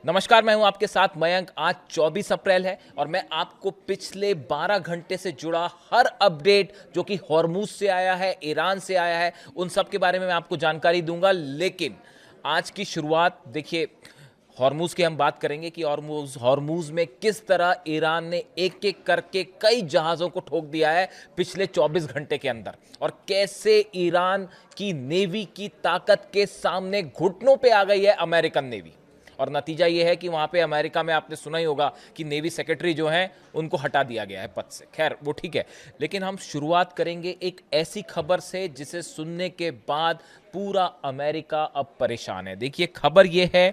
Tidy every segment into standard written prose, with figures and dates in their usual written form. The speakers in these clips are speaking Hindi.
नमस्कार, मैं हूं आपके साथ मयंक। आज 24 अप्रैल है और मैं आपको पिछले 12 घंटे से जुड़ा हर अपडेट जो कि हॉर्मूज से आया है, ईरान से आया है, उन सब के बारे में मैं आपको जानकारी दूंगा। लेकिन आज की शुरुआत देखिए, हॉर्मूज की हम बात करेंगे कि हॉर्मूज में किस तरह ईरान ने एक एक करके कई जहाज़ों को ठोक दिया है पिछले 24 घंटे के अंदर, और कैसे ईरान की नेवी की ताकत के सामने घुटनों पे आ गई है अमेरिकन नेवी। और नतीजा ये है कि वहां पे अमेरिका में आपने सुना ही होगा कि नेवी सेक्रेटरी जो हैं उनको हटा दिया गया है पद से। खैर वो ठीक है, लेकिन हम शुरुआत करेंगे एक ऐसी खबर से जिसे सुनने के बाद पूरा अमेरिका अब परेशान है। देखिए, खबर ये है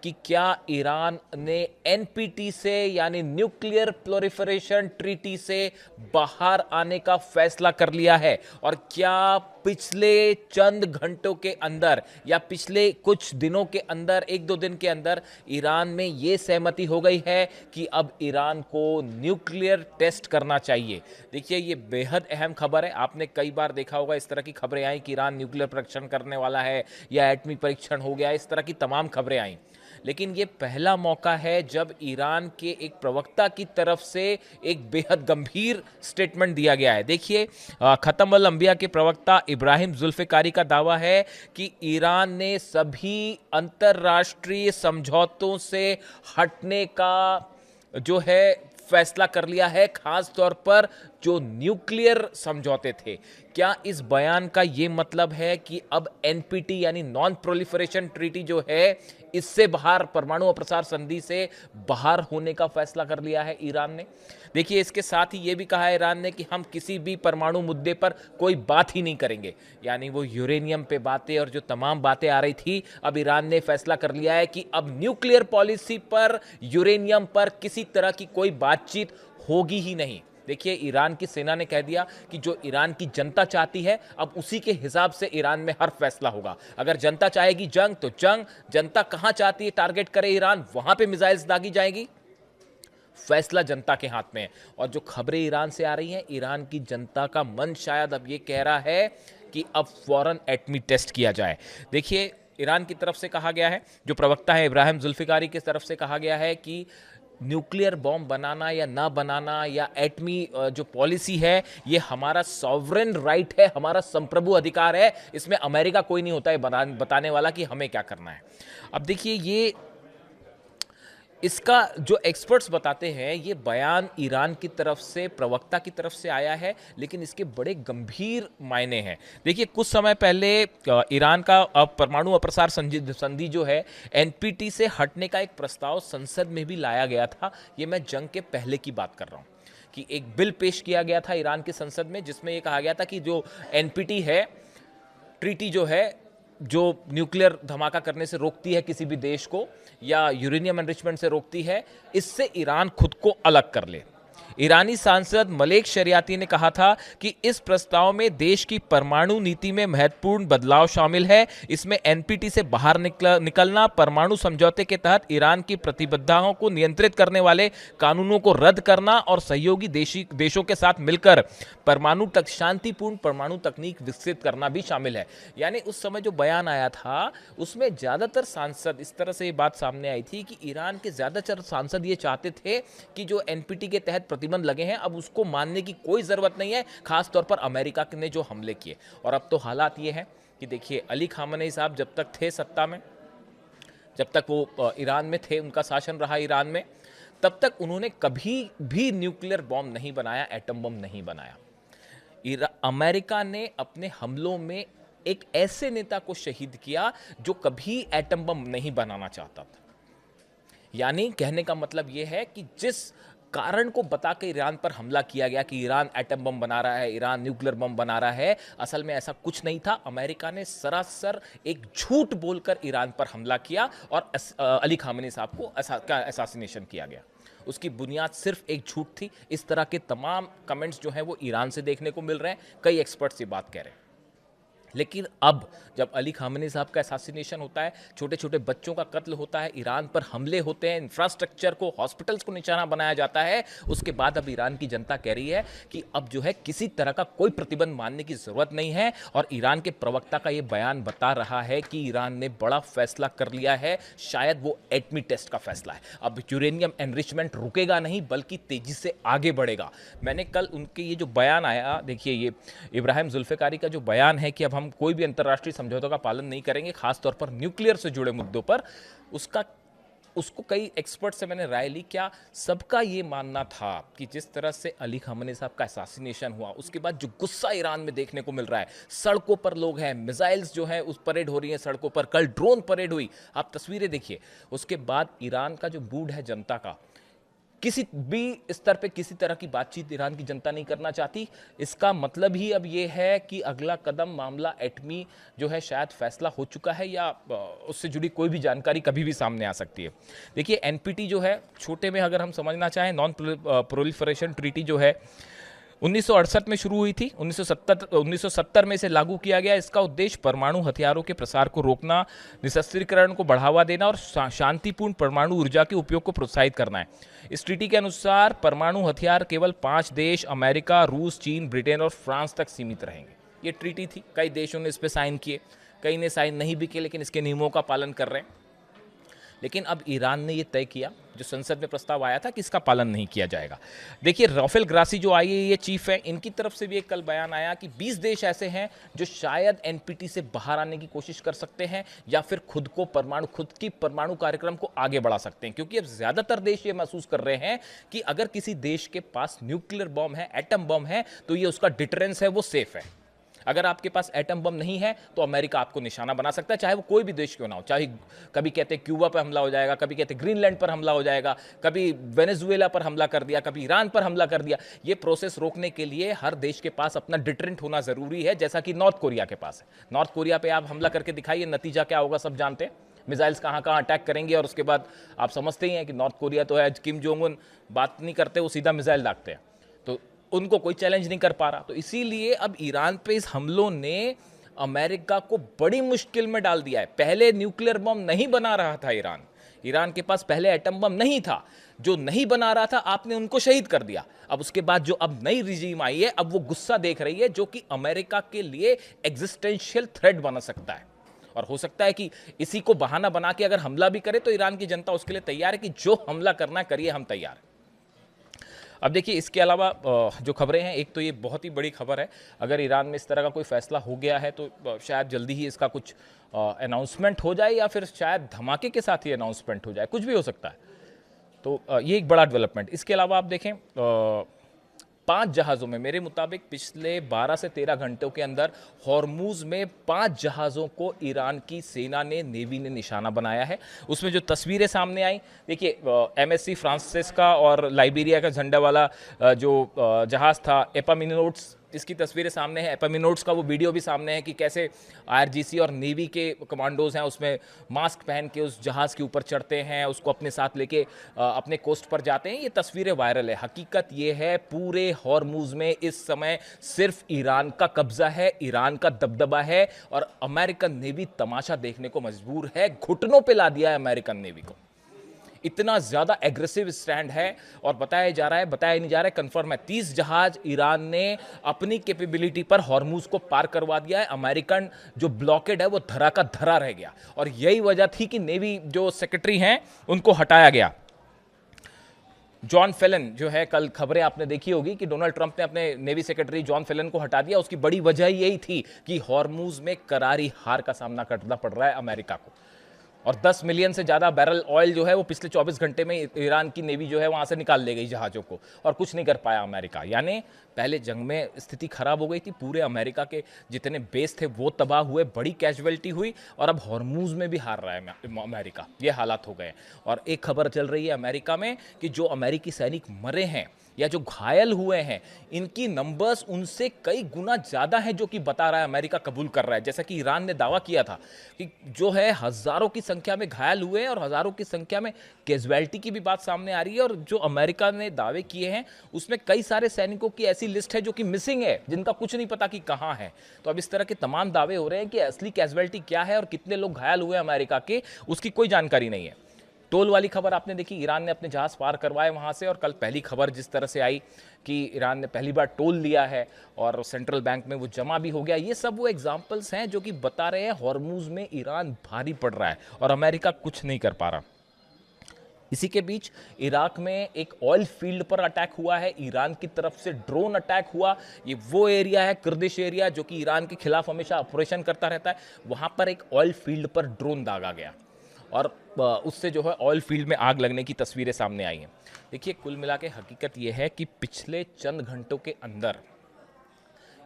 कि क्या ईरान ने एनपीटी से यानी न्यूक्लियर प्रोलिफरेशन ट्रीटी से बाहर आने का फैसला कर लिया है, और क्या पिछले चंद घंटों के अंदर या पिछले कुछ दिनों के अंदर, एक दो दिन के अंदर ईरान में यह सहमति हो गई है कि अब ईरान को न्यूक्लियर टेस्ट करना चाहिए। देखिए, ये बेहद अहम खबर है। आपने कई बार देखा होगा इस तरह की खबरें आई कि ईरान न्यूक्लियर परीक्षण करने वाला है या एटमी परीक्षण हो गया, इस तरह की तमाम खबरें आई। लेकिन ये पहला मौका है जब ईरान के एक प्रवक्ता की तरफ से एक बेहद गंभीर स्टेटमेंट दिया गया है। देखिए, खत्म अल अंबिया के प्रवक्ता इब्राहिम जुल्फिकारी का दावा है कि ईरान ने सभी अंतर्राष्ट्रीय समझौतों से हटने का जो है फैसला कर लिया है, खास तौर पर जो न्यूक्लियर समझौते थे। क्या इस बयान का यह मतलब है कि अब एनपीटी यानी नॉन प्रोलिफरेशन ट्रीटी जो है, इससे बाहर, परमाणु अप्रसार संधि से बाहर होने का फैसला कर लिया है ईरान ने? देखिए, इसके साथ ही यह भी कहा है ईरान ने कि हम किसी भी परमाणु मुद्दे पर कोई बात ही नहीं करेंगे। यानी वो यूरेनियम पे बातें और जो तमाम बातें आ रही थी, अब ईरान ने फैसला कर लिया है कि अब न्यूक्लियर पॉलिसी पर, यूरेनियम पर किसी तरह की कोई बातचीत होगी ही नहीं। देखिए, ईरान की सेना ने कह दिया कि जो ईरान की जनता चाहती है, अब उसी के हिसाब से ईरान में हर फैसला होगा। अगर जनता चाहेगी जंग तो जंग, जनता कहां चाहती है टारगेट करे ईरान, वहां पे मिसाइल्स दागी जाएगी। फैसला जनता के हाथ में है। और जो खबरें ईरान से आ रही हैं, ईरान की जनता का मन शायद अब ये कह रहा है कि अब फौरन एटमी टेस्ट किया जाए। देखिए, ईरान की तरफ से कहा गया है, जो प्रवक्ता है इब्राहिम जुल्फिकारी की तरफ से कहा गया है कि न्यूक्लियर बॉम्ब बनाना या ना बनाना या एटमी जो पॉलिसी है, ये हमारा सॉवरेन राइट है, हमारा संप्रभु अधिकार है। इसमें अमेरिका कोई नहीं होता है बताने वाला कि हमें क्या करना है। अब देखिए, ये इसका जो एक्सपर्ट्स बताते हैं, ये बयान ईरान की तरफ से, प्रवक्ता की तरफ से आया है, लेकिन इसके बड़े गंभीर मायने हैं। देखिए, कुछ समय पहले ईरान का परमाणु अप्रसार संधि जो है, एनपीटी से हटने का एक प्रस्ताव संसद में भी लाया गया था। ये मैं जंग के पहले की बात कर रहा हूँ कि एक बिल पेश किया गया था ईरान की संसद में, जिसमें यह कहा गया था कि जो एनपीटी है, ट्रीटी जो है, जो न्यूक्लियर धमाका करने से रोकती है किसी भी देश को या यूरेनियम एनरिचमेंट से रोकती है, इससे ईरान खुद को अलग कर ले। ईरानी सांसद मलेक शरियाती ने कहा था कि इस प्रस्ताव में देश की परमाणु नीति में महत्वपूर्ण बदलाव शामिल है। इसमें एनपीटी से बाहर निकलना, परमाणु समझौते के तहत ईरान की प्रतिबद्धताओं को नियंत्रित करने वाले कानूनों को रद्द करना और सहयोगी देशों के साथ मिलकर शांतिपूर्ण परमाणु तकनीक विकसित करना भी शामिल है। यानी उस समय जो बयान आया था, उसमें ज्यादातर सांसद, इस तरह से ये बात सामने आई थी कि ईरान के ज्यादातर सांसद ये चाहते थे कि जो एनपीटी के तहत प्रतिबंध लगे हैं, अब उसको मानने की कोई जरूरत नहीं है, खासतौर पर अमेरिका ने जो हमले किए। और अब तो हालात ये हैं कि देखिए, अली खामनेई साहब जब तक थे सत्ता में, जब तक वो ईरान में थे, उनका शासन रहा ईरान में, तब तक उन्होंने कभी भी न्यूक्लियर बॉम्ब नहीं बनाया, एटम बम नहीं बनाया। अमेरिका ने अपने हमलों में एक ऐसे नेता को शहीद किया जो कभी एटम बम नहीं बनाना चाहता था। यानी कहने का मतलब यह है कि जिस कारण को बता के ईरान पर हमला किया गया कि ईरान एटम बम बना रहा है, ईरान न्यूक्लियर बम बना रहा है, असल में ऐसा कुछ नहीं था। अमेरिका ने सरासर एक झूठ बोलकर ईरान पर हमला किया और अली खामनेई साहब को असैसिनेशन किया गया। उसकी बुनियाद सिर्फ एक झूठ थी। इस तरह के तमाम कमेंट्स जो हैं वो ईरान से देखने को मिल रहे हैं, कई एक्सपर्ट्स ये बात कह रहे हैं। लेकिन अब जब अली खामेनी साहब का असैसिनेशन होता है, छोटे छोटे बच्चों का कत्ल होता है, ईरान पर हमले होते हैं, इंफ्रास्ट्रक्चर को, हॉस्पिटल्स को निशाना बनाया जाता है, उसके बाद अब ईरान की जनता कह रही है कि अब जो है किसी तरह का कोई प्रतिबंध मानने की जरूरत नहीं है। और ईरान के प्रवक्ता का ये बयान बता रहा है कि ईरान ने बड़ा फैसला कर लिया है, शायद वो एटमी टेस्ट का फैसला है। अब यूरेनियम एनरिचमेंट रुकेगा नहीं बल्कि तेजी से आगे बढ़ेगा। मैंने कल उनके ये जो बयान आया, देखिए ये इब्राहिम जुल्फिकारी का जो बयान है कि अब हम कोई भी अंतर्राष्ट्रीय समझौतों का पालन नहीं करेंगे, खासतौर पर न्यूक्लियर से जुड़े मुद्दों पर, उसको कई एक्सपर्ट से मैंने राय ली। क्या सबका ये मानना था कि जिस तरह से अली खामेनी साहब का असैसिनेशन हुआ, उसके बाद जो गुस्सा ईरान में देखने को मिल रहा है, सड़कों पर लोग हैं, मिसाइल्स जो हैं उस परेड हो रही हैं सड़कों पर, कल ड्रोन परेड हुई, आप तस्वीरें देखिए, उसके बाद ईरान का जो मूड है जनता का, किसी भी स्तर पे किसी तरह की बातचीत ईरान की जनता नहीं करना चाहती। इसका मतलब ही अब ये है कि अगला कदम मामला एटमी जो है शायद फैसला हो चुका है, या उससे जुड़ी कोई भी जानकारी कभी भी सामने आ सकती है। देखिए एनपीटी जो है, छोटे में अगर हम समझना चाहें, नॉन प्रोलिफरेशन ट्रीटी जो है 1968 में शुरू हुई थी, 1970 में इसे लागू किया गया। इसका उद्देश्य परमाणु हथियारों के प्रसार को रोकना, निशस्त्रीकरण को बढ़ावा देना और शांतिपूर्ण परमाणु ऊर्जा के उपयोग को प्रोत्साहित करना है। इस ट्रीटी के अनुसार परमाणु हथियार केवल 5 देश, अमेरिका, रूस, चीन, ब्रिटेन और फ्रांस तक सीमित रहेंगे। ये ट्रीटी थी, कई देशों ने इस पर साइन किए, कई ने साइन नहीं भी किए, लेकिन इसके नियमों का पालन कर रहे हैं। लेकिन अब ईरान ने यह तय किया, जो संसद में प्रस्ताव आया था, कि इसका पालन नहीं किया जाएगा। देखिए राफेल ग्रासी जो आईएईए चीफ है, इनकी तरफ से भी एक कल बयान आया कि 20 देश ऐसे हैं जो शायद एनपीटी से बाहर आने की कोशिश कर सकते हैं, या फिर खुद की परमाणु कार्यक्रम को आगे बढ़ा सकते हैं। क्योंकि अब ज्यादातर देश ये महसूस कर रहे हैं कि अगर किसी देश के पास न्यूक्लियर बॉम्ब है, एटम बॉम्ब है, तो ये उसका डिटरेंस है, वो सेफ है। अगर आपके पास एटम बम नहीं है तो अमेरिका आपको निशाना बना सकता है, चाहे वो कोई भी देश क्यों ना हो। चाहे कभी कहते क्यूबा पर हमला हो जाएगा, कभी कहते ग्रीनलैंड पर हमला हो जाएगा, कभी वेनेजुएला पर हमला कर दिया, कभी ईरान पर हमला कर दिया। ये प्रोसेस रोकने के लिए हर देश के पास अपना डिटरेंट होना जरूरी है, जैसा कि नॉर्थ कोरिया के पास है। नॉर्थ कोरिया पे आप हमला करके दिखाइए, नतीजा क्या होगा सब जानते हैं। मिसाइल्स कहाँ कहाँ अटैक करेंगे, और उसके बाद आप समझते ही हैं कि नॉर्थ कोरिया तो है, किम जोंग उन बात नहीं करते, वो सीधा मिसाइल दागते हैं, तो उनको कोई चैलेंज नहीं कर पा रहा। तो इसीलिए अब ईरान पे इस हमलों ने अमेरिका को बड़ी मुश्किल में डाल दिया है। पहले न्यूक्लियर बम नहीं बना रहा था ईरान के पास पहले एटम बम नहीं था, जो नहीं बना रहा था आपने उनको शहीद कर दिया। अब उसके बाद जो अब नई रिजीम आई है, अब वो गुस्सा देख रही है, जो कि अमेरिका के लिए एग्जिस्टेंशियल थ्रेट बन सकता है। और हो सकता है कि इसी को बहाना बना के अगर हमला भी करे तो ईरान की जनता उसके लिए तैयार है कि जो हमला करना करिए, हम तैयार हैं। अब देखिए इसके अलावा जो खबरें हैं, एक तो ये बहुत ही बड़ी खबर है, अगर ईरान में इस तरह का कोई फैसला हो गया है तो शायद जल्दी ही इसका कुछ अनाउंसमेंट हो जाए, या फिर शायद धमाके के साथ ही अनाउंसमेंट हो जाए, कुछ भी हो सकता है। तो ये एक बड़ा डेवलपमेंट। इसके अलावा आप देखें 5 जहाज़ों में, मेरे मुताबिक पिछले 12 से 13 घंटों के अंदर हॉर्मूज में 5 जहाज़ों को ईरान की सेना ने, नेवी ने निशाना बनाया है। उसमें जो तस्वीरें सामने आई, देखिए MSC फ्रांसिस का और लाइबेरिया का झंडा वाला जो जहाज़ था एपामिनोट्स, इसकी तस्वीरें सामने हैं। एपामिनोट्स का वो वीडियो भी सामने है कि कैसे IRGC और नेवी के कमांडोज हैं, उसमें मास्क पहन के उस जहाज़ के ऊपर चढ़ते हैं, उसको अपने साथ लेके अपने कोस्ट पर जाते हैं। ये तस्वीरें वायरल है। हकीकत ये है पूरे हॉर्मूज में इस समय सिर्फ ईरान का कब्जा है, ईरान का दबदबा है, और अमेरिकन नेवी तमाशा देखने को मजबूर है। घुटनों पे ला दिया है अमेरिकन नेवी को, इतना ज्यादा एग्रेसिव स्टैंड है। और बताया नहीं जा रहा है, कंफर्म है, 30 जहाज ईरान ने अपनी कैपेबिलिटी पर हॉर्मूज को पार करवा दिया है। अमेरिकन जो ब्लॉकेड है वो धरा का धरा रह गया, और यही वजह थी कि नेवी जो सेक्रेटरी हैं उनको हटाया गया। जॉन फेलन जो है, कल खबरें आपने देखी होगी कि डोनाल्ड ट्रंप ने अपने नेवी सेक्रेटरी जॉन फेलन को हटा दिया। उसकी बड़ी वजह यही थी कि हॉर्मूज में करारी हार का सामना करना पड़ रहा है अमेरिका को, और 10 मिलियन से ज़्यादा बैरल ऑयल जो है वो पिछले 24 घंटे में ईरान की नेवी जो है वहाँ से निकाल ले गई जहाज़ों को, और कुछ नहीं कर पाया अमेरिका। यानी पहले जंग में स्थिति खराब हो गई थी, पूरे अमेरिका के जितने बेस थे वो तबाह हुए, बड़ी कैजुअलिटी हुई, और अब हॉर्मूज में भी हार रहा है अमेरिका। ये हालात हो गए। और एक खबर चल रही है अमेरिका में कि जो अमेरिकी सैनिक मरे हैं या जो घायल हुए हैं, इनकी नंबर्स उनसे कई गुना ज़्यादा है जो कि बता रहा है, अमेरिका कबूल कर रहा है। जैसा कि ईरान ने दावा किया था कि जो है हज़ारों की संख्या में घायल हुए हैं और हज़ारों की संख्या में कैजुअलिटी की भी बात सामने आ रही है। और जो अमेरिका ने दावे किए हैं उसमें कई सारे सैनिकों की ऐसी लिस्ट है जो कि मिसिंग है, जिनका कुछ नहीं पता कि कहाँ है। तो अब इस तरह के तमाम दावे हो रहे हैं कि असली कैजुअलिटी क्या है और कितने लोग घायल हुए अमेरिका के, उसकी कोई जानकारी नहीं है। टोल वाली खबर आपने देखी, ईरान ने अपने जहाज पार करवाए वहां से। और कल पहली खबर जिस तरह से आई कि ईरान ने पहली बार टोल लिया है और सेंट्रल बैंक में वो जमा भी हो गया, ये सब वो एग्जाम्पल्स हैं जो कि बता रहे हैं हॉर्मूज में ईरान भारी पड़ रहा है और अमेरिका कुछ नहीं कर पा रहा। इसी के बीच इराक में एक ऑयल फील्ड पर अटैक हुआ है, ईरान की तरफ से ड्रोन अटैक हुआ। ये वो एरिया है, कुर्दिश एरिया, जो कि ईरान के खिलाफ हमेशा ऑपरेशन करता रहता है। वहां पर एक ऑयल फील्ड पर ड्रोन दागा गया और उससे जो है ऑयल फील्ड में आग लगने की तस्वीरें सामने आई हैं। देखिए, कुल मिला के हकीकत यह है कि पिछले चंद घंटों के अंदर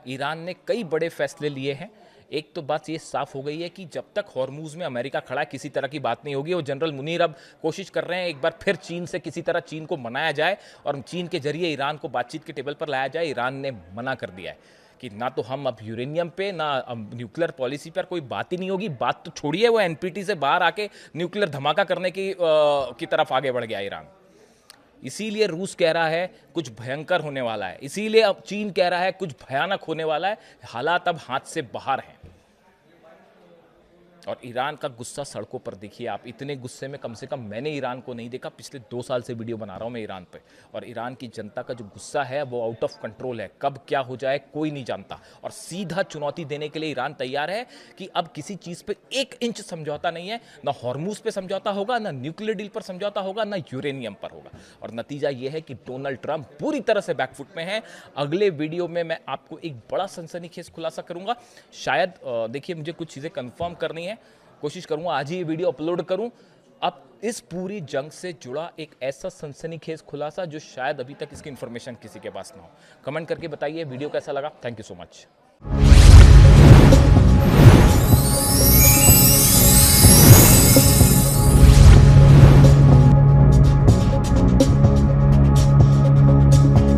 ईरान ने कई बड़े फैसले लिए हैं। एक तो बात ये साफ हो गई है कि जब तक हॉर्मूज में अमेरिका खड़ा है किसी तरह की बात नहीं होगी। और जनरल मुनीर अब कोशिश कर रहे हैं एक बार फिर चीन से किसी तरह चीन को मनाया जाए और चीन के जरिए ईरान को बातचीत के टेबल पर लाया जाए। ईरान ने मना कर दिया है कि ना तो हम अब यूरेनियम पे ना अब न्यूक्लियर पॉलिसी पर कोई बात ही नहीं होगी। बात तो छोड़िए, वो एनपीटी से बाहर आके न्यूक्लियर धमाका करने की तरफ आगे बढ़ गया ईरान। इसीलिए रूस कह रहा है कुछ भयंकर होने वाला है, इसीलिए अब चीन कह रहा है कुछ भयानक होने वाला है। हालात अब हाथ से बाहर हैं और ईरान का गुस्सा सड़कों पर देखिए आप। इतने गुस्से में कम से कम मैंने ईरान को नहीं देखा। पिछले 2 साल से वीडियो बना रहा हूं मैं ईरान पे, और ईरान की जनता का जो गुस्सा है वो आउट ऑफ कंट्रोल है। कब क्या हो जाए कोई नहीं जानता। और सीधा चुनौती देने के लिए ईरान तैयार है कि अब किसी चीज पे 1 इंच समझौता नहीं है। ना हॉर्मूज पे समझौता होगा, ना न्यूक्लियर डील पर समझौता होगा, ना यूरेनियम पर होगा। और नतीजा यह है कि डोनाल्ड ट्रंप पूरी तरह से बैकफुट में है। अगले वीडियो में मैं आपको एक बड़ा सनसनीखेज खुलासा करूंगा। शायद देखिए, मुझे कुछ चीजें कंफर्म करनी है, कोशिश करूंगा आज ही ये वीडियो अपलोड करूं। अब इस पूरी जंग से जुड़ा एक ऐसा सनसनीखेज खुलासा जो शायद अभी तक इसकी इंफॉर्मेशन किसी के पास ना हो। कमेंट करके बताइए वीडियो कैसा लगा। Thank you so much.